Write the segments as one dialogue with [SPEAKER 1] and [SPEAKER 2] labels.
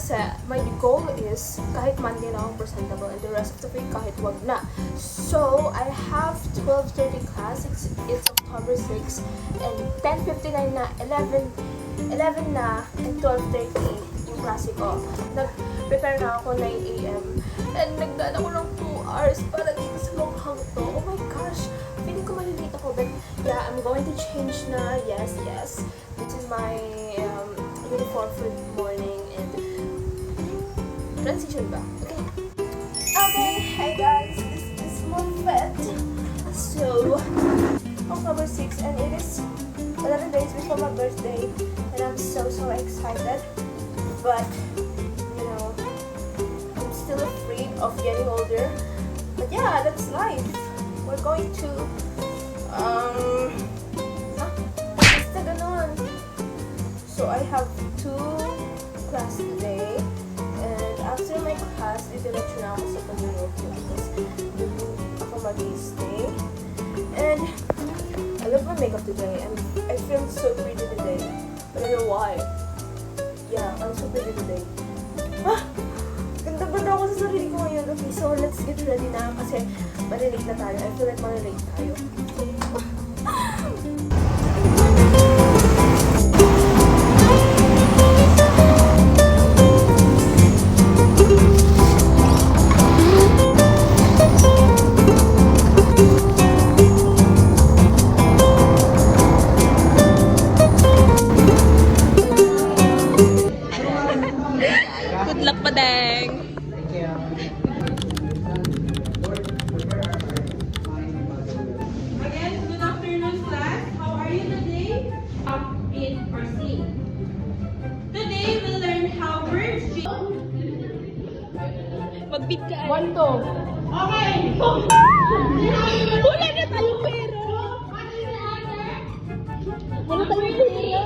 [SPEAKER 1] Kasi my goal is kahit Monday na akong presentable and the rest of the week kahit wag na. So, I have 12:30 class. It's October 6 and 10:59 na, 11 na, and 12:30 yung klase ko. Nag-prepare na ako 9 a.m. and nagdaan ako ng 2 hours para dito sa lokhang to. Oh my gosh! Feeling ko malilate ako, but yeah, I'm going to change na. Yes. This is my uniform for the morning and transition ba? Okay, hey guys, this is Mofet. So, October 6 and it is 11 days before my birthday and I'm so excited. But, you know, I'm still afraid of getting older. But yeah, that's life. We're going to, basta ganon. So I have 2 class today. And after my class, didiretso na ako sa pag-review because doon ako mag-stay. And I love my makeup today and I feel so pretty today. But I don't know why. Yeah, I'm so pretty today. Ganda-ganda ako sa sarili ko ngayon. Okay, so let's get ready na kasi malilate na tayo. I feel like malilate tayo. Good luck, Padeng!
[SPEAKER 2] Again, good afternoon, class. How are you today? In or C. Today, we'll learn how words change.
[SPEAKER 1] Mag-beat ka.
[SPEAKER 2] 1, 2. Okay.
[SPEAKER 1] Wala na tayong pera! Wala tayong pera!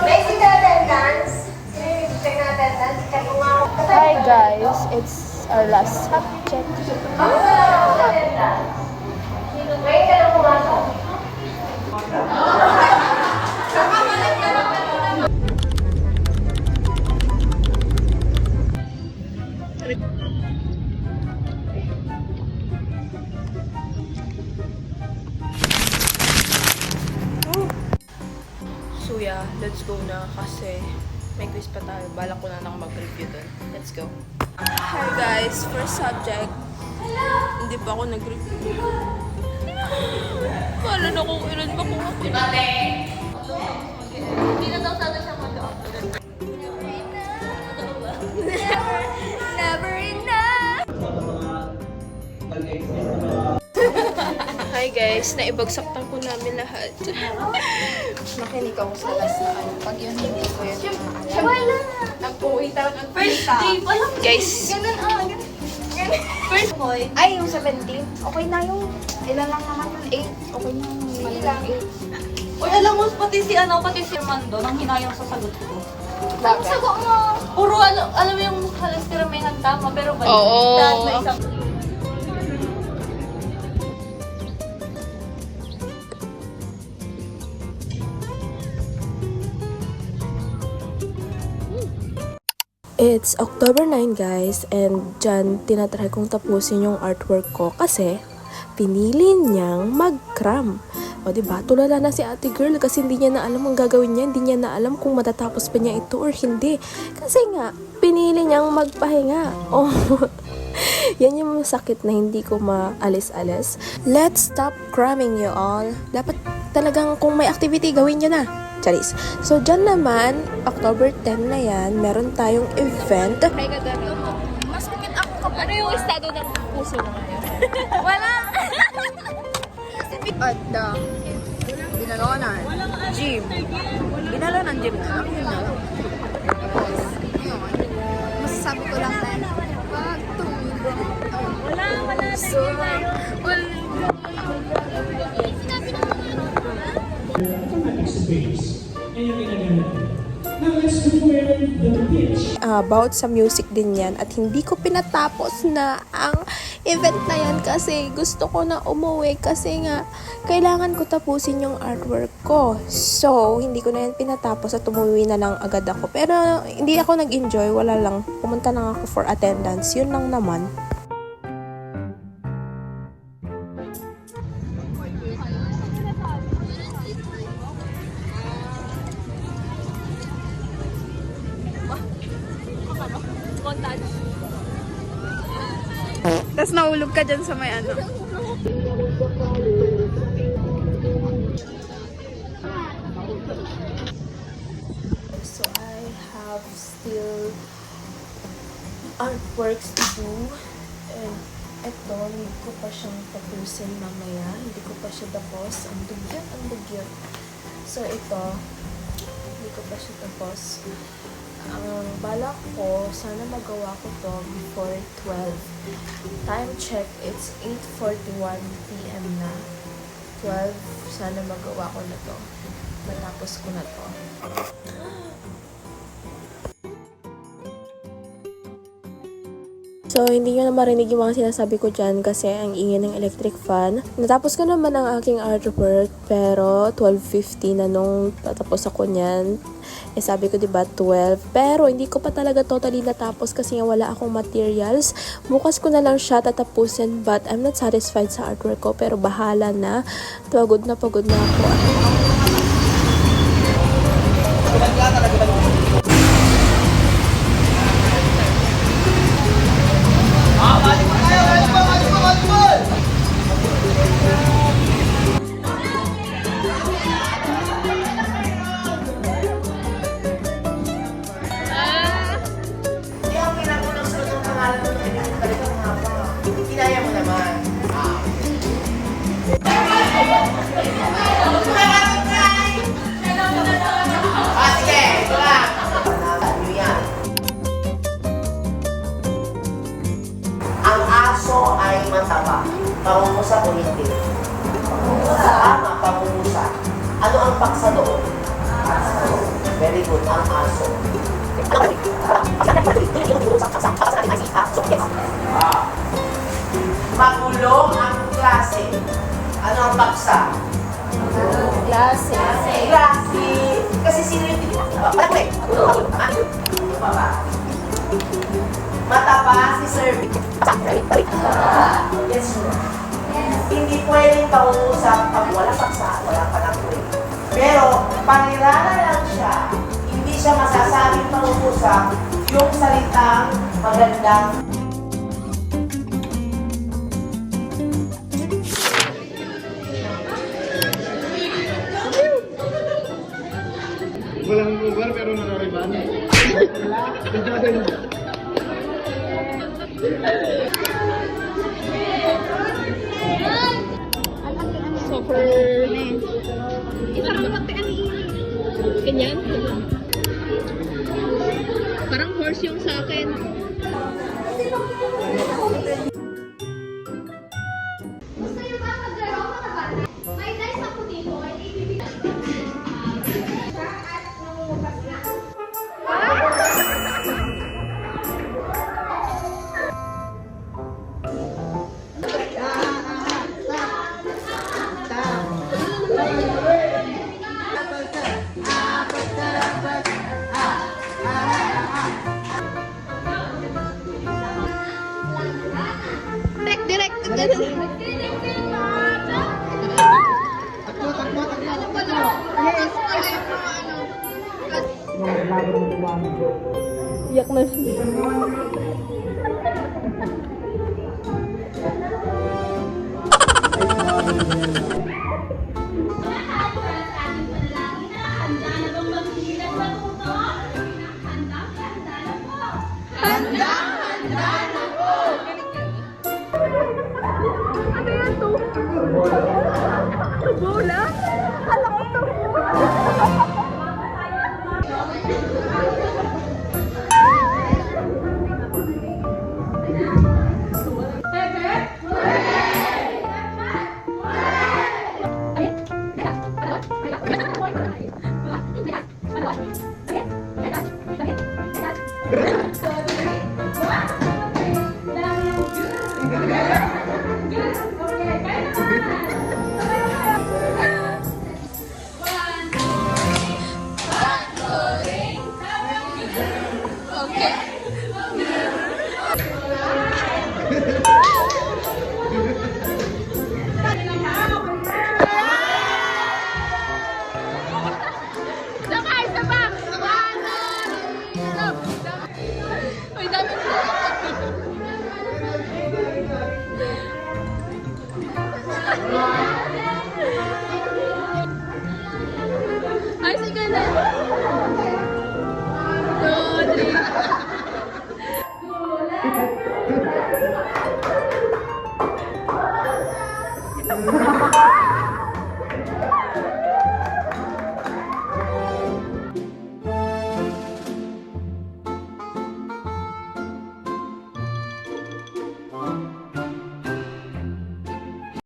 [SPEAKER 3] Basic attendance. Check na attendance. Check mo nga.
[SPEAKER 1] Hi guys, it's our last subject.
[SPEAKER 3] Ngayon ka lang pumasok.
[SPEAKER 1] So yeah, let's go na kasi may quiz pa tayo. Balak ko na lang mag-review dun. Let's go. Hi guys, first subject. Hindi pa ako nag-review. Kala na kung ilan ba kung ako.
[SPEAKER 3] Hindi na daw sana siya mag-upload. Never enough.
[SPEAKER 1] Hi guys, naibagsaktang ko namin lahat.
[SPEAKER 4] Makinig ako sa last na ano. Pag yun, hindi ko yun.
[SPEAKER 3] Wala.
[SPEAKER 4] Nag-uwi tayo ng
[SPEAKER 3] First day pa lang.
[SPEAKER 1] Guys,
[SPEAKER 3] Ganun ganun. First boy.
[SPEAKER 4] Ay, yung 17. Okay na yung, ilan lang naman yung 8. Okay na yung
[SPEAKER 3] Ilan?
[SPEAKER 4] 8.
[SPEAKER 2] Uy, alam mo, pati si Armando, nang hinayang sa sagot ko.
[SPEAKER 4] Bakit?
[SPEAKER 3] Sagot mo.
[SPEAKER 2] Puro, alam mo yung halos tiramihan tama, pero ba?
[SPEAKER 1] Oo.
[SPEAKER 2] May isang...
[SPEAKER 1] it's October 9 guys and dyan tinatry kong tapusin yung artwork ko kasi pinili niyang mag-cram. O diba, tulala na si ate girl kasi hindi niya na alam ang gagawin niya, hindi niya na alam kung matatapos pa niya ito or hindi. Kasi nga, pinili niyang magpahinga. Oh, yan yung sakit na hindi ko maalis-alis. Let's stop cramming you all. Dapat talagang kung may activity, gawin niyo na. Charis. So, dyan naman, October 10 na yan, meron tayong event.
[SPEAKER 4] May gagawin. Mas kukit ako kapag...
[SPEAKER 1] Ano yung estado ng puso mo ngayon?
[SPEAKER 4] Wala! At the binalonan, gym. Binalonan gym na lang, yun na lang. Tapos, yun. Masasabi ko lang na, pag tumulong. Wala. So,
[SPEAKER 5] space. And you're gonna get it. Now let's do the bit.
[SPEAKER 1] About sa music din yan at hindi ko pinatapos na ang event na yan kasi gusto ko na umuwi kasi nga kailangan ko tapusin yung artwork ko. So, hindi ko na yan pinatapos at umuwi na lang agad ako. Pero hindi ako nag-enjoy, wala lang. Pumunta lang ako for attendance. Yun lang naman.
[SPEAKER 4] Tapos nahulog ka dyan sa may ano.
[SPEAKER 1] So, I have still artworks to do. And eto, need ko pa siyang tapusin mamaya. Hindi ko pa siya tapos. Ang dugyot, ang dugyot. So, ito, hindi ko pa siya tapos. Ang balak ko, sana magawa ko to before 12. Time check, it's 8:41 p.m. na. 12, sana magawa ko na to. Matapos ko na to. So, hindi nyo na marinig yung mga sinasabi ko dyan kasi ang ingay ng electric fan. Natapos ko naman ang aking artwork pero 12:50 na nung tatapos ako niyan. Sabi ko diba 12 pero hindi ko pa talaga totally natapos kasi nga wala akong materials. Bukas ko na lang siya tatapusin but I'm not satisfied sa artwork ko pero bahala na. Pagod na ako.
[SPEAKER 5] Hindi ako pinapunang sunod ng pangalan mo na balik ang hapa. Kinaya mo naman. Sige, ito lang. Panalan nyo yan. Ang aso ay mataba. Pangumusa o hindi? Pangumusa. Tama, pangumusa. Ano ang paksa doon? Very good, ang aso. Magulong ang klase. Ano ang paksa?
[SPEAKER 1] Klase.
[SPEAKER 5] Klase. Kasi sino yung mataba si Sir. Yes, sir. Hindi pwedeng pangungusap pag wala paksa, wala panakuli. Pero, panirana lang siya, hindi siya masasabing pangungusap yung salitang magandang
[SPEAKER 6] Walang lugar pero nanariban.
[SPEAKER 4] Super na eh. Parang magtian ganyan. Parang horse yung sa akin.
[SPEAKER 7] Gusto niyo ba maglaro mga bata? May dice ako dito ay ibibigay. At nangungupas na.
[SPEAKER 4] Direct.
[SPEAKER 1] Iyak na siya.
[SPEAKER 7] Handa na bang magsigilan sa puto? Handa na po.
[SPEAKER 4] Handa na po. Ano yan to? Bola?